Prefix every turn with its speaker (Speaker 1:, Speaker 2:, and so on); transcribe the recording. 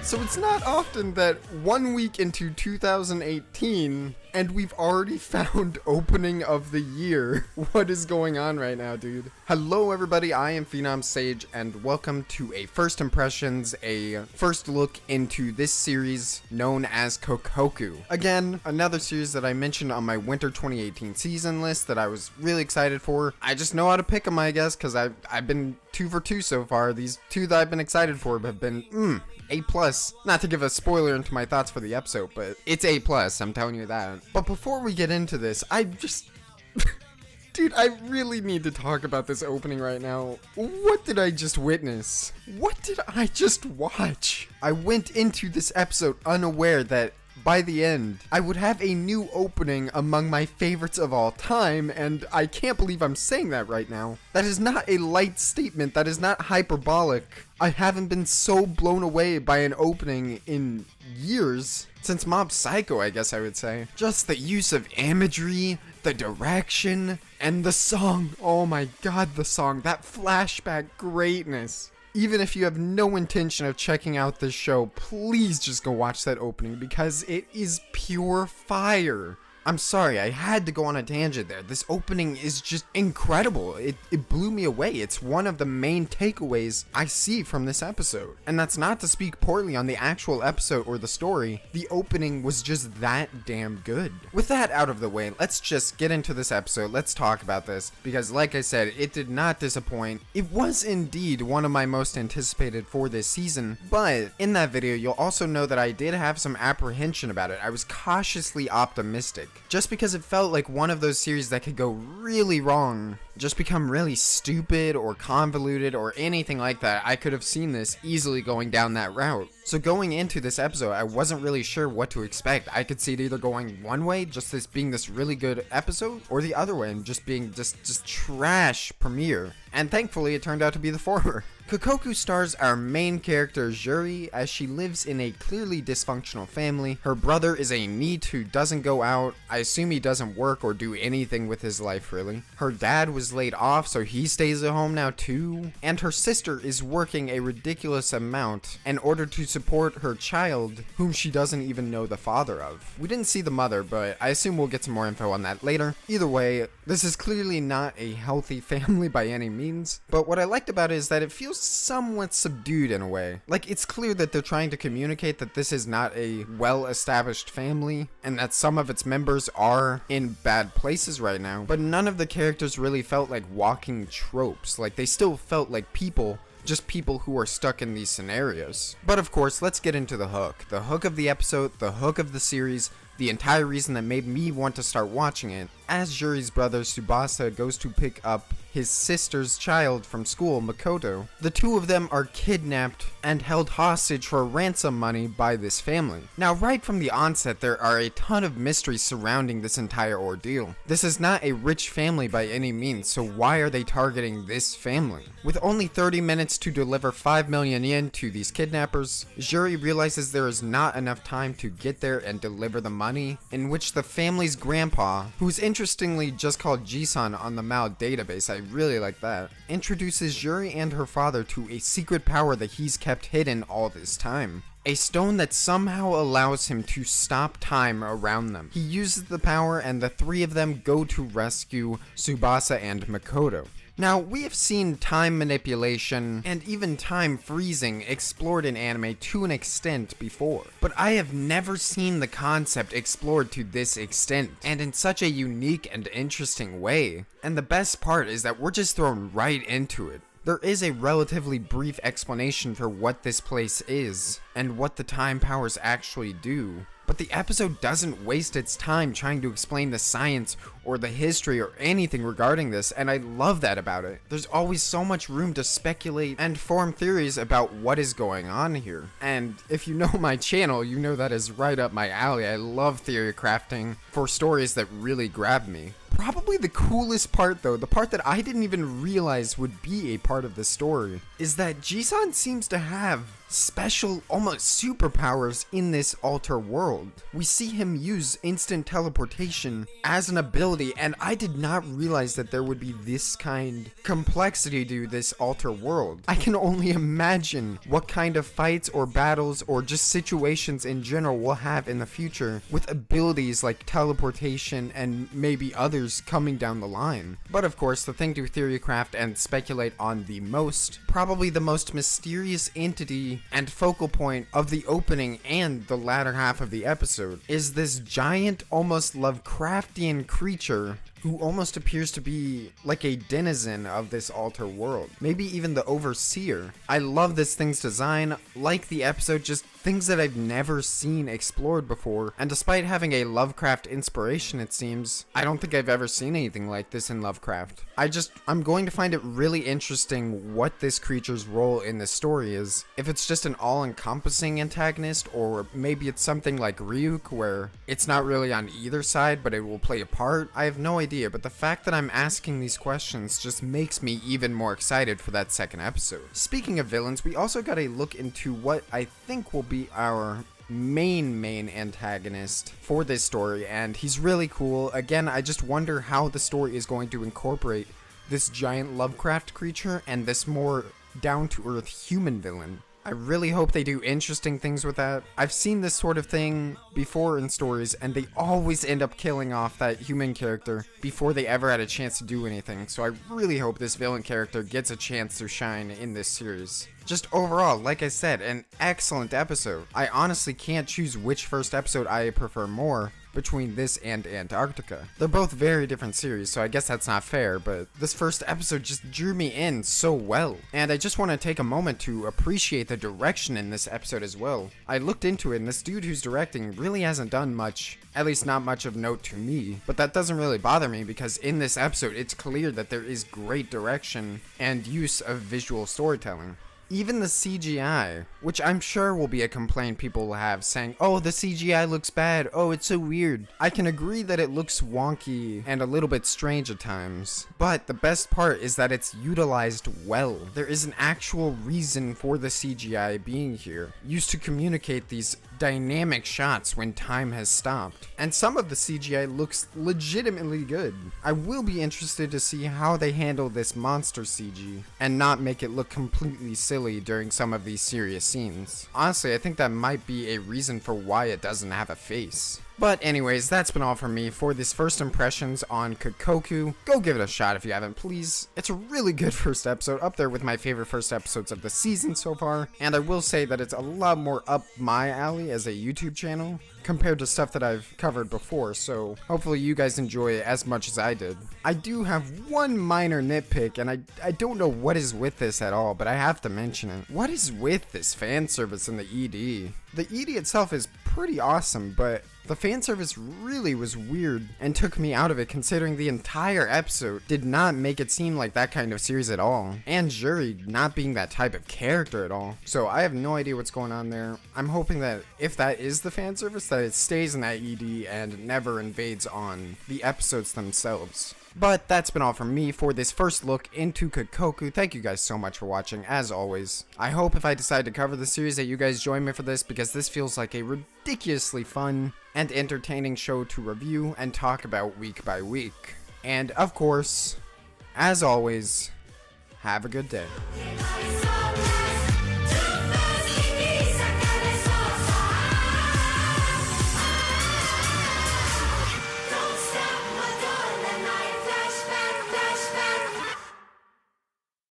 Speaker 1: So it's not often that 1 week into 2018 and we've already found opening of the year. What is going on right now, dude? Hello everybody, I am PhenomSage and welcome to a first impressions, a first look into this series known as Kokkoku. Again, another series that I mentioned on my winter 2018 season list that I was really excited for. I just know how to pick them, I guess, because I've been 2 for 2 so far. These 2 that I've been excited for have been, A+. Not to give a spoiler into my thoughts for the episode, but it's A+, I'm telling you that. But before we get into this, I just... Dude, I really need to talk about this opening right now. What did I just witness? What did I just watch? I went into this episode unaware that by the end, I would have a new opening among my favorites of all time, and I can't believe I'm saying that right now. That is not a light statement, that is not hyperbolic. I haven't been so blown away by an opening in years. Since Mob Psycho, I guess I would say. Just the use of imagery, the direction, and the song. Oh my god, the song. That flashback greatness. Even if you have no intention of checking out this show, please just go watch that opening because it is pure fire. I'm sorry, I had to go on a tangent there. This opening is just incredible. It blew me away. It's one of the main takeaways I see from this episode. And that's not to speak poorly on the actual episode or the story. The opening was just that damn good. With that out of the way, let's just get into this episode. Let's talk about this. Because like I said, it did not disappoint. It was indeed one of my most anticipated for this season. But in that video, you'll also know that I did have some apprehension about it. I was cautiously optimistic. Just because it felt like one of those series that could go really wrong, just become really stupid or convoluted or anything like that. I could have seen this easily going down that route. So going into this episode, I wasn't really sure what to expect. I could see it either going one way, just this being this really good episode, or the other way and just being just trash premiere. And thankfully it turned out to be the former. Kokkoku stars our main character Juri as she lives in a clearly dysfunctional family. Her brother is a NEET who doesn't go out. I assume he doesn't work or do anything with his life really. Her dad was laid off, so he stays at home now too. And her sister is working a ridiculous amount in order to support her child, whom she doesn't even know the father of. We didn't see the mother, but I assume we'll get some more info on that later. Either way, this is clearly not a healthy family by any means, but what I liked about it is that it feels somewhat subdued in a way. Like, it's clear that they're trying to communicate that this is not a well-established family, and that some of its members are in bad places right now, but none of the characters really felt like walking tropes. Like, they still felt like people, just people who are stuck in these scenarios. But of course, let's get into the hook. The hook of the episode, the hook of the series, the entire reason that made me want to start watching it. As Juri's brother Tsubasa goes to pick up his sister's child from school, Makoto, the two of them are kidnapped and held hostage for ransom money by this family. Now, right from the onset, there are a ton of mysteries surrounding this entire ordeal. This is not a rich family by any means, so why are they targeting this family? With only 30 minutes to deliver 5 million yen to these kidnappers, Juri realizes there is not enough time to get there and deliver the money, in which the family's grandpa, who's interestingly just called Jisan on the Mao database, I really like that, introduces Juri and her father to a secret power that he's kept hidden all this time. A stone that somehow allows him to stop time around them. He uses the power and the three of them go to rescue Tsubasa and Makoto. Now, we have seen time manipulation and even time freezing explored in anime to an extent before, but I have never seen the concept explored to this extent, and in such a unique and interesting way. And the best part is that we're just thrown right into it. There is a relatively brief explanation for what this place is, and what the time powers actually do. But the episode doesn't waste its time trying to explain the science or the history or anything regarding this, and I love that about it. There's always so much room to speculate and form theories about what is going on here. And if you know my channel, you know that is right up my alley. I love theory crafting for stories that really grab me. Probably the coolest part though, the part that I didn't even realize would be a part of the story, is that Jisan seems to have special, almost superpowers in this alter world. We see him use instant teleportation as an ability, and I did not realize that there would be this kind complexity to this alter world. I can only imagine what kind of fights or battles or just situations in general we'll have in the future with abilities like teleportation and maybe others coming down the line. But of course, the thing to theorycraft and speculate on the most, probably the most mysterious entity and focal point of the opening and the latter half of the episode, is this giant, almost Lovecraftian creature who almost appears to be like a denizen of this alter world. Maybe even the overseer. I love this thing's design, like the episode, just things that I've never seen explored before, and despite having a Lovecraft inspiration, it seems, I don't think I've ever seen anything like this in Lovecraft. I'm going to find it really interesting what this creature's role in the story is. If it's just an all-encompassing antagonist, or maybe it's something like Ryuk, where it's not really on either side, but it will play a part. I have no idea, but the fact that I'm asking these questions just makes me even more excited for that second episode. Speaking of villains, we also got a look into what I think will be our main antagonist for this story, and he's really cool. Again, I just wonder how the story is going to incorporate this giant Lovecraft creature and this more down-to-earth human villain. I really hope they do interesting things with that. I've seen this sort of thing before in stories, and they always end up killing off that human character before they ever had a chance to do anything, so I really hope this villain character gets a chance to shine in this series. Just overall, like I said, an excellent episode. I honestly can't choose which first episode I prefer more between this and Antarctica. They're both very different series, so I guess that's not fair, but this first episode just drew me in so well. And I just want to take a moment to appreciate the direction in this episode as well. I looked into it, and this dude who's directing really hasn't done much, at least not much of note to me, but that doesn't really bother me because in this episode it's clear that there is great direction and use of visual storytelling. Even the CGI, which I'm sure will be a complaint people will have, saying, oh, the CGI looks bad, oh, it's so weird. I can agree that it looks wonky and a little bit strange at times, but the best part is that it's utilized well. There is an actual reason for the CGI being here, used to communicate these dynamic shots when time has stopped. And some of the CGI looks legitimately good. I will be interested to see how they handle this monster CG and not make it look completely silly during some of these serious scenes. Honestly, I think that might be a reason for why it doesn't have a face. But anyways, that's been all from me for this first impressions on Kokkoku. Go give it a shot if you haven't, please. It's a really good first episode, up there with my favorite first episodes of the season so far. And I will say that it's a lot more up my alley as a YouTube channel compared to stuff that I've covered before, so hopefully you guys enjoy it as much as I did. I do have one minor nitpick, and I don't know what is with this at all, but I have to mention it. What is with this fan service in the ED? The ED itself is pretty awesome, but the fan service really was weird and took me out of it, considering the entire episode did not make it seem like that kind of series at all, and Juri not being that type of character at all. So I have no idea what's going on there. I'm hoping that if that is the fan service, that it stays in that ED and never invades on the episodes themselves. But that's been all from me for this first look into Kokkoku. Thank you guys so much for watching, as always. I hope if I decide to cover the series that you guys join me for this, because this feels like a ridiculously fun and entertaining show to review and talk about week by week. And of course, as always, have a good day.